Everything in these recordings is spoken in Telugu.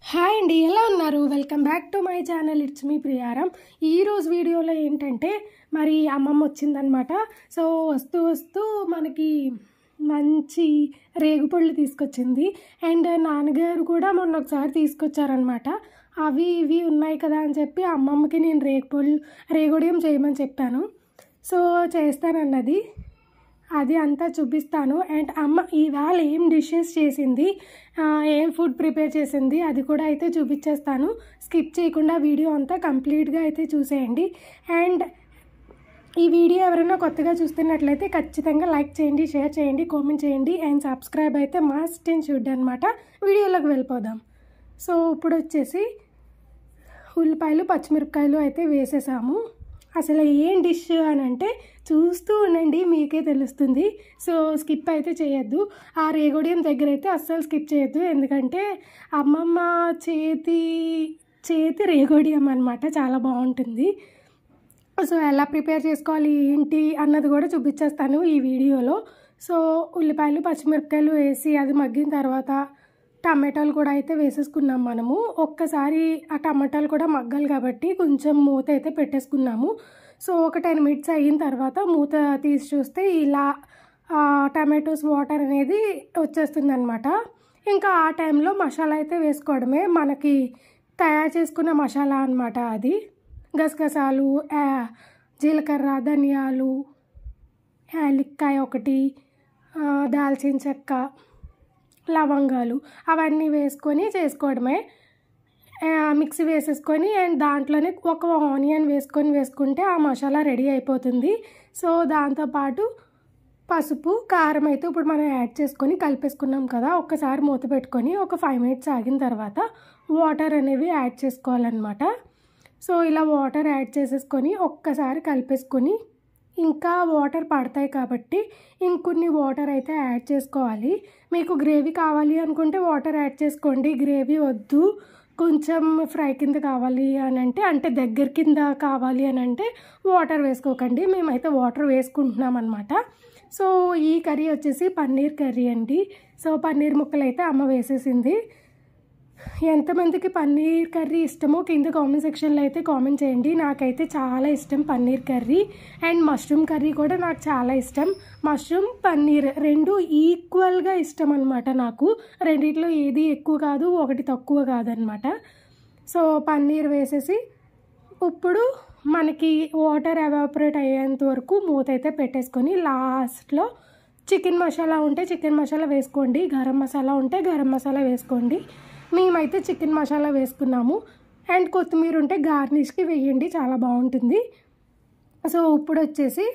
హాయ్ అండి, ఎలా ఉన్నారు? Welcome back to my channel. It's me Priyaram. ఈరోజు వీడియోలో ఏంటంటే మరి అమ్మమ్మ వచ్చిందనమాట. సో వస్తూ మనకి మంచి రేగుపళ్ళు తీసుకొచ్చింది. అండ్ నాన్నగారు కూడా మొన్న ఒకసారి తీసుకొచ్చారనమాట. అవి ఇవి ఉన్నాయి కదా అని చెప్పి అమ్మమ్మకి నేను రేగుడియం చేయమని చెప్పాను. సో చేస్తానన్నది, అది అంతా చూపిస్తాను. అండ్ అమ్మ ఇవాళ ఏం డిషెస్ చేసింది, ఏం ఫుడ్ ప్రిపేర్ చేసింది అది కూడా అయితే చూపించేస్తాను. స్కిప్ చేయకుండా వీడియో అంతా కంప్లీట్గా అయితే చూసేయండి. అండ్ ఈ వీడియో ఎవరైనా కొత్తగా చూస్తున్నట్లయితే ఖచ్చితంగా లైక్ చేయండి, షేర్ చేయండి, కామెంట్ చేయండి. అండ్ సబ్స్క్రైబ్ అయితే మస్ట్ అండ్ షుడ్ అనమాట. వీడియోలోకి వెళ్ళిపోదాం. సో ఇప్పుడు వచ్చేసి ఉల్లిపాయలు పచ్చిమిరపకాయలు అయితే వేసేసాము. అసలు ఏం డిష్ అని అంటే చూస్తూ ఉండండి, మీకే తెలుస్తుంది. సో స్కిప్ అయితే చేయొద్దు. ఆ రేగుడియం దగ్గర అయితే అస్సలు స్కిప్ చేయొద్దు, ఎందుకంటే అమ్మమ్మ చేతి రేగుడియం అనమాట, చాలా బాగుంటుంది. సో ఎలా ప్రిపేర్ చేసుకోవాలి ఏంటి అన్నది కూడా చూపించేస్తాను ఈ వీడియోలో. సో ఉల్లిపాయలు పచ్చిమిరపకాయలు వేసి అది మగ్గిన తర్వాత టమాటాలు కూడా అయితే వేసేసుకున్నాం మనము. ఒక్కసారి ఆ టమాటాలు కూడా మగ్గాలి కాబట్టి కొంచెం మూత అయితే పెట్టేసుకున్నాము. సో ఒక 10 minutes అయిన తర్వాత మూత తీసి చూస్తే ఇలా టమాటోస్ వాటర్ అనేది వచ్చేస్తుంది అనమాట. ఇంకా ఆ టైంలో మసాలా అయితే వేసుకోవడమే, మనకి తయారు చేసుకున్న మసాలా అనమాట. అది గసగసాలు, జీలకర్ర, ధనియాలు, యాలక్కాయ ఒకటి, దాల్చిన చెక్క, లవంగాలు అవన్నీ వేసుకొని చేసుకోవడమే. మిక్సీ వేసేసుకొని అండ్ దాంట్లోనే ఒక ఆనియన్ వేసుకుంటే ఆ మసాలా రెడీ అయిపోతుంది. సో దాంతోపాటు పసుపు, కారం అయితే ఇప్పుడు మనం యాడ్ చేసుకొని కలిపేసుకున్నాం కదా. ఒక్కసారి మూత పెట్టుకొని ఒక 5 minutes ఆగిన తర్వాత వాటర్ అనేవి యాడ్ చేసుకోవాలన్నమాట. సో ఇలా వాటర్ యాడ్ చేసేసుకొని ఒక్కసారి కలిపేసుకొని, ఇంకా వాటర్ పడతాయి కాబట్టి ఇంకొన్ని వాటర్ అయితే యాడ్ చేసుకోవాలి. మీకు గ్రేవీ కావాలి అనుకుంటే వాటర్ యాడ్ చేసుకోండి, గ్రేవీ వద్దు కొంచెం ఫ్రై కింద కావాలి అని అంటే దగ్గర కింద కావాలి అని అంటే వాటర్ వేసుకోకండి. మేమైతే వాటర్ వేసుకుంటున్నాం అనమాట. సో ఈ కర్రీ వచ్చేసి పన్నీర్ కర్రీ అండి. సో పన్నీర్ ముక్కలు అయితే అమ్మ వేసేసింది. ఎంతమందికి పన్నీర్ కర్రీ ఇష్టమో కింద కామెంట్ సెక్షన్లో అయితే కామెంట్ చేయండి. నాకైతే చాలా ఇష్టం paneer curry. And mushroom curry కూడా నాకు చాలా ఇష్టం. మష్రూమ్ పన్నీర్ రెండు ఈక్వల్గా ఇష్టం అనమాట నాకు. రెండిట్లో ఏది ఎక్కువ కాదు, ఒకటి తక్కువ కాదనమాట. సో పన్నీర్ వేసేసి ఇప్పుడు మనకి వాటర్ ఎవాపరేట్ అయ్యేంత వరకు మూత అయితే పెట్టేసుకొని లాస్ట్లో చికెన్ మసాలా ఉంటే చికెన్ మసాలా వేసుకోండి, గరం మసాలా ఉంటే గరం మసాలా వేసుకోండి. మేమైతే చికెన్ మసాలా వేసుకున్నాము. అండ్ కొత్తిమీర ఉంటే గార్నిష్కి వేయండి, చాలా బాగుంటుంది. సో ఇప్పుడు వచ్చేసి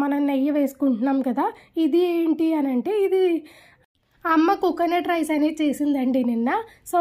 మనం నెయ్యి వేసుకుంటున్నాం కదా. ఇది ఏంటి అని అంటే ఇది అమ్మ కోకోనట్ రైస్ అనేది చేసిందండి నిన్న. సో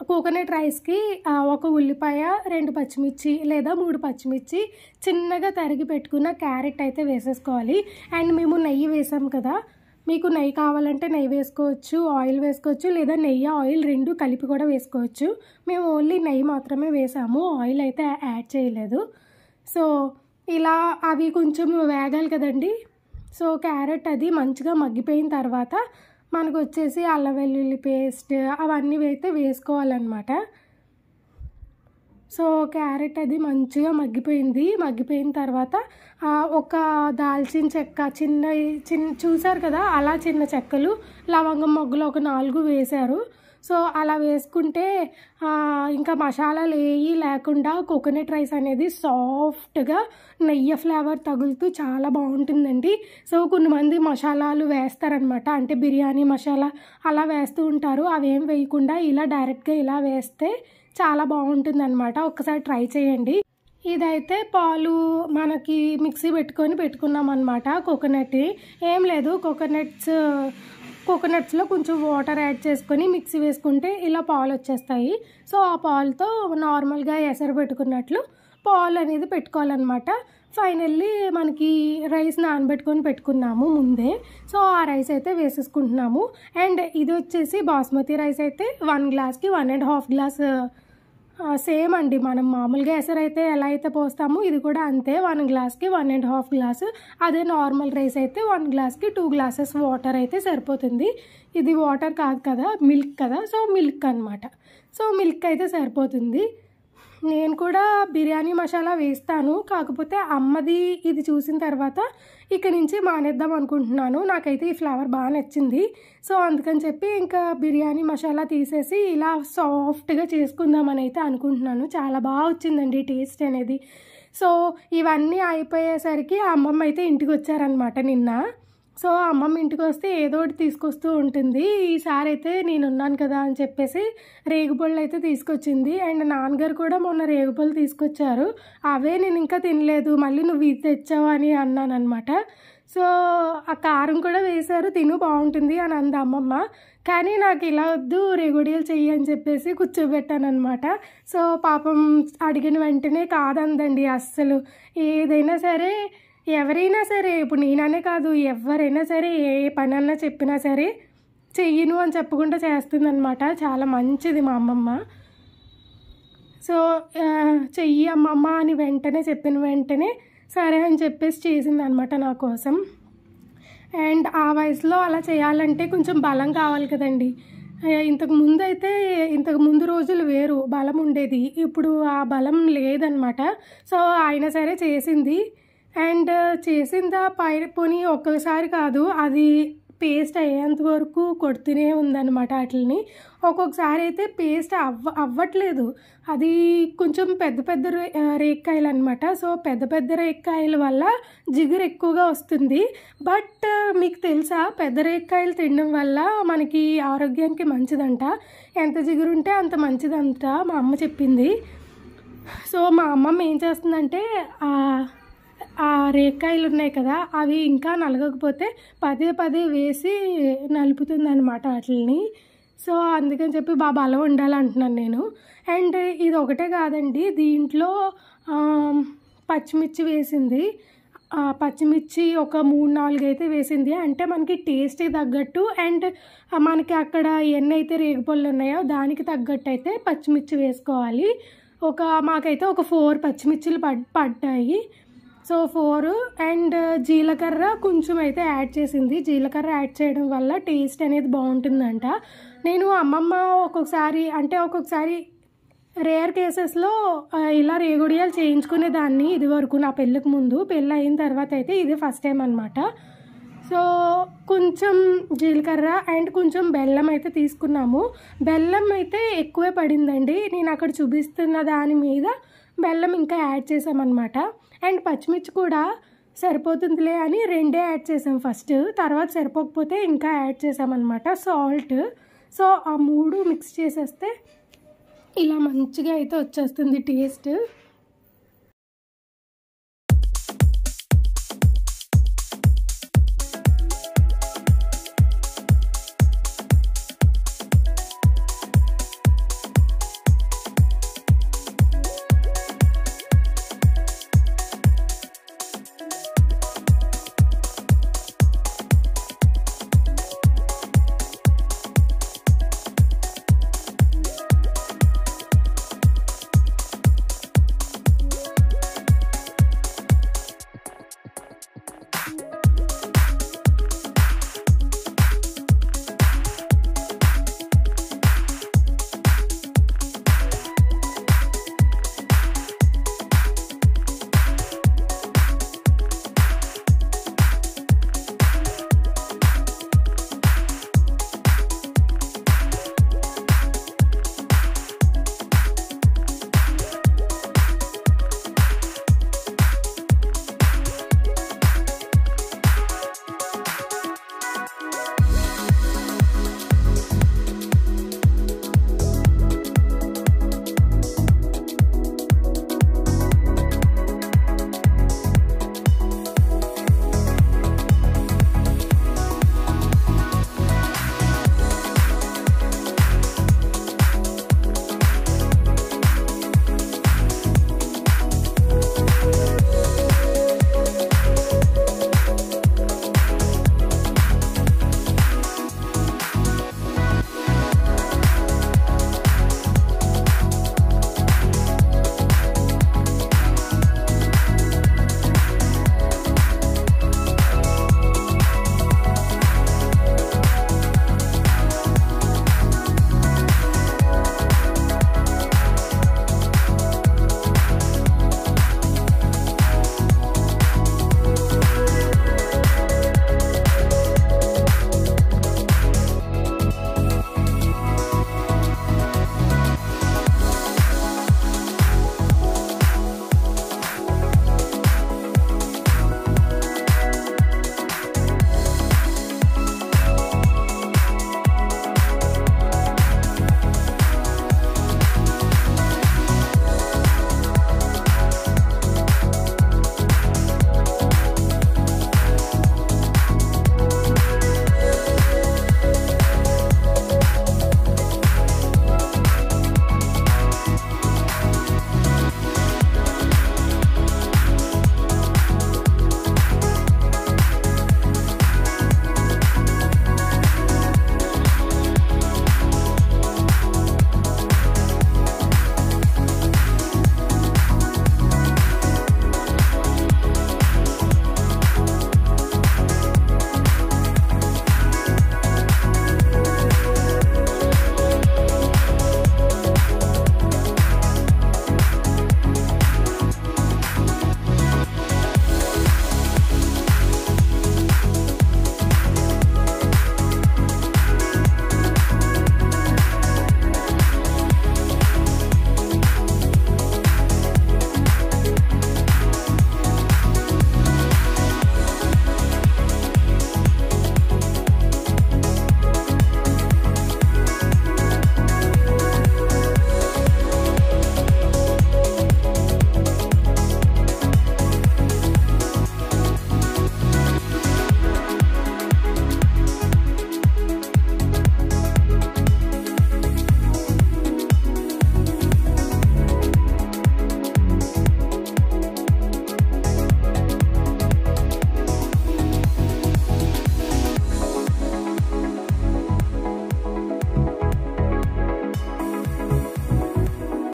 కోకోనట్ రైస్కి ఒక ఉల్లిపాయ, 2 పచ్చిమిర్చి లేదా 3 పచ్చిమిర్చి, చిన్నగా తరిగి పెట్టుకున్న క్యారెట్ అయితే వేసేసుకోవాలి. అండ్ మేము నెయ్యి వేసాం కదా, మీకు నెయ్యి కావాలంటే నెయ్యి వేసుకోవచ్చు, ఆయిల్ వేసుకోవచ్చు, లేదా నెయ్యి ఆయిల్ రెండు కలిపి కూడా వేసుకోవచ్చు. మేము ఓన్లీ నెయ్యి మాత్రమే వేసాము, ఆయిల్ అయితే యాడ్ చేయలేదు. సో ఇలా అవి కొంచెం వేగాలి కదండి. సో క్యారెట్ అది మంచిగా మగ్గిపోయిన తర్వాత మనకు వచ్చేసి అల్లం వెల్లుల్లి పేస్ట్ అవన్నీ అయితే వేసుకోవాలన్నమాట. సో క్యారెట్ అది మంచిగా మగ్గిపోయిన తర్వాత ఒక దాల్చిన చెక్క చిన్న చూసారు కదా, అలా చిన్న చెక్కలు, లవంగం మొగ్గలు ఒక 4 వేశారు. సో అలా వేసుకుంటే ఇంకా మసాలాలు ఏవి లేకుండా కోకోనట్ రైస్ అనేది సాఫ్ట్గా నెయ్యి ఫ్లేవర్ తగులుతూ చాలా బాగుంటుందండి. సో కొంతమంది మసాలాలు వేస్తారనమాట, అంటే బిర్యానీ మసాలా అలా వేస్తూ ఉంటారు. అవేం వేయకుండా ఇలా డైరెక్ట్గా ఇలా వేస్తే చాలా బాగుంటుంది అనమాట. ఒకసారి ట్రై చేయండి. ఇదైతే పాలు మనకి మిక్సీ పెట్టుకున్నాం అనమాట. కోకోనట్ ఏం లేదు, కోకోనట్స్లో కొంచెం వాటర్ యాడ్ చేసుకొని మిక్సీ వేసుకుంటే ఇలా పాలు వచ్చేస్తాయి. సో ఆ పాలతో నార్మల్గా ఎసరు పెట్టుకున్నట్లు పాలు అనేది పెట్టుకోవాలన్నమాట. ఫైనల్లీ మనకి రైస్ పెట్టుకున్నాము ముందే. సో ఆ రైస్ అయితే వేసేసుకుంటున్నాము. అండ్ ఇది వచ్చేసి బాస్మతి రైస్ అయితే 1 glassకి 1.5 glass సేమ్ అండి. మనం మామూలుగా ఎసరైతే ఎలా అయితే పోస్తామో ఇది కూడా అంతే. 1 గ్లాస్కి 1.5 గ్లాసు. అదే నార్మల్ రైస్ అయితే 1 గ్లాస్కి 2 గ్లాసెస్ వాటర్ అయితే సరిపోతుంది. ఇది వాటర్ కాదు కదా, మిల్క్ కదా, సో మిల్క్ అనమాట. సో మిల్క్ అయితే సరిపోతుంది. నేను కూడా బిర్యానీ మసాలా వేస్తాను, కాకపోతే అమ్మది ఇది చూసిన తర్వాత ఇక నుంచి మానేద్దాం అనుకుంటున్నాను. నాకైతే ఈ ఫ్లేవర్ బాగా నచ్చింది. సో అందుకని చెప్పి ఇంకా బిర్యానీ మసాలా తీసేసి ఇలా సాఫ్ట్గా చేసుకుందామని అయితే అనుకుంటున్నాను. చాలా బాగా వచ్చిందండి టేస్ట్ అనేది. సో ఇవన్నీ అయిపోయేసరికి అమ్మమ్మ అయితే ఇంటికి వచ్చారనమాట నిన్న. సో అమ్మమ్మ ఇంటికి వస్తే ఏదో ఒకటి తీసుకొస్తూ ఉంటుంది. ఈసారి అయితే నేనున్నాను కదా అని చెప్పేసి రేగుపళ్ళు అయితే తీసుకొచ్చింది. అండ్ నాన్నగారు కూడా మొన్న రేగుపళ్ళు తీసుకొచ్చారు. అవే నేను ఇంకా తినలేదు, మళ్ళీ నువ్వు ఇది తెచ్చావు అని అన్నాను అనమాట. సో ఆ కారం కూడా వేశారు, తిను బాగుంటుంది అని అంది అమ్మమ్మ. కానీ నాకు ఇలా వద్దు, రేగుడియలు చెయ్యి అని చెప్పేసి కూర్చోబెట్టాను అనమాట. సో పాపం అడిగిన వెంటనే కాదందండి అస్సలు. ఏదైనా సరే, ఎవరైనా సరే, ఇప్పుడు నేననే కాదు, ఎవరైనా సరే ఏ పనన్నా చెప్పినా సరే చెయ్యను అని చెప్పకుండా చేస్తుందన్నమాట. చాలా మంచిది మా అమ్మమ్మ. సో చెయ్యి అమ్మమ్మ అని వెంటనే చెప్పిన వెంటనే సరే అని చెప్పేసి చేసిందనమాట నా కోసం. అండ్ ఆ వయసులో అలా చేయాలంటే కొంచెం బలం కావాలి కదండి. ఇంతకు ముందు రోజులు వేరు, బలం ఉండేది. ఇప్పుడు ఆ బలం లేదనమాట. సో అయినా సరే చేసింది. అండ్ చేసిందా పోనీ ఒక్కసారి కాదు, అది పేస్ట్ అయ్యేంత వరకు కొడుతూనే ఉందన్నమాట వాటిని. ఒక్కొక్కసారి అయితే పేస్ట్ అవ్వట్లేదు. అది కొంచెం పెద్ద పెద్ద రేక్కాయలు అనమాట. సో పెద్ద పెద్ద రేక్కాయల వల్ల జిగురు ఎక్కువగా వస్తుంది. బట్ మీకు తెలుసా, పెద్ద రేక్కాయలు తినడం వల్ల మనకి ఆరోగ్యానికి మంచిదంట. ఎంత జిగురు ఉంటే అంత మంచిదంట మా అమ్మ చెప్పింది. సో మా అమ్మమ్మ ఏం చేస్తుందంటే ఆ రేక్కాయలు ఉన్నాయి కదా, అవి ఇంకా నలగకపోతే పదే పదే వేసి నలుపుతుంది అనమాట వాటిని. సో అందుకని చెప్పి బాగా బలం ఉండాలంటున్నాను నేను. అండ్ ఇది ఒకటే కాదండి, దీంట్లో పచ్చిమిర్చి వేసింది. పచ్చిమిర్చి ఒక 3-4 అయితే వేసింది. అంటే మనకి టేస్ట్కి తగ్గట్టు అండ్ మనకి అక్కడ ఎన్నైతే రేగుపళ్ళు ఉన్నాయో దానికి తగ్గట్టు అయితే పచ్చిమిర్చి వేసుకోవాలి. మాకైతే ఒక 4 పచ్చిమిర్చిలు పడ్డాయి. సో 4. అండ్ జీలకర్ర కొంచెం అయితే యాడ్ చేసింది. జీలకర్ర యాడ్ చేయడం వల్ల టేస్ట్ అనేది బాగుంటుందంట. నేను అమ్మమ్మ ఒక్కొక్కసారి రేర్ కేసెస్లో ఇలా రేగుడియాలు చేయించుకునేదాన్ని ఇదివరకు, నా పెళ్ళికి ముందు. పెళ్ళి అయిన తర్వాత అయితే ఇది ఫస్ట్ టైం అనమాట. సో కొంచెం జీలకర్ర అండ్ కొంచెం బెల్లం అయితే తీసుకున్నాము. బెల్లం అయితే ఎక్కువే పడిందండి. నేను అక్కడ చూపిస్తున్న దాని మీద బెల్లం ఇంకా యాడ్ చేసామన్నమాట. అండ్ పచ్చిమిర్చి కూడా సరిపోతుందిలే అని 2 యాడ్ చేసాం ఫస్ట్. తర్వాత సరిపోకపోతే ఇంకా యాడ్ చేసామన్నమాట సాల్ట్. సో ఆ 3 మిక్స్ చేసేస్తే ఇలా మంచిగా అయితే వచ్చేస్తుంది టేస్ట్.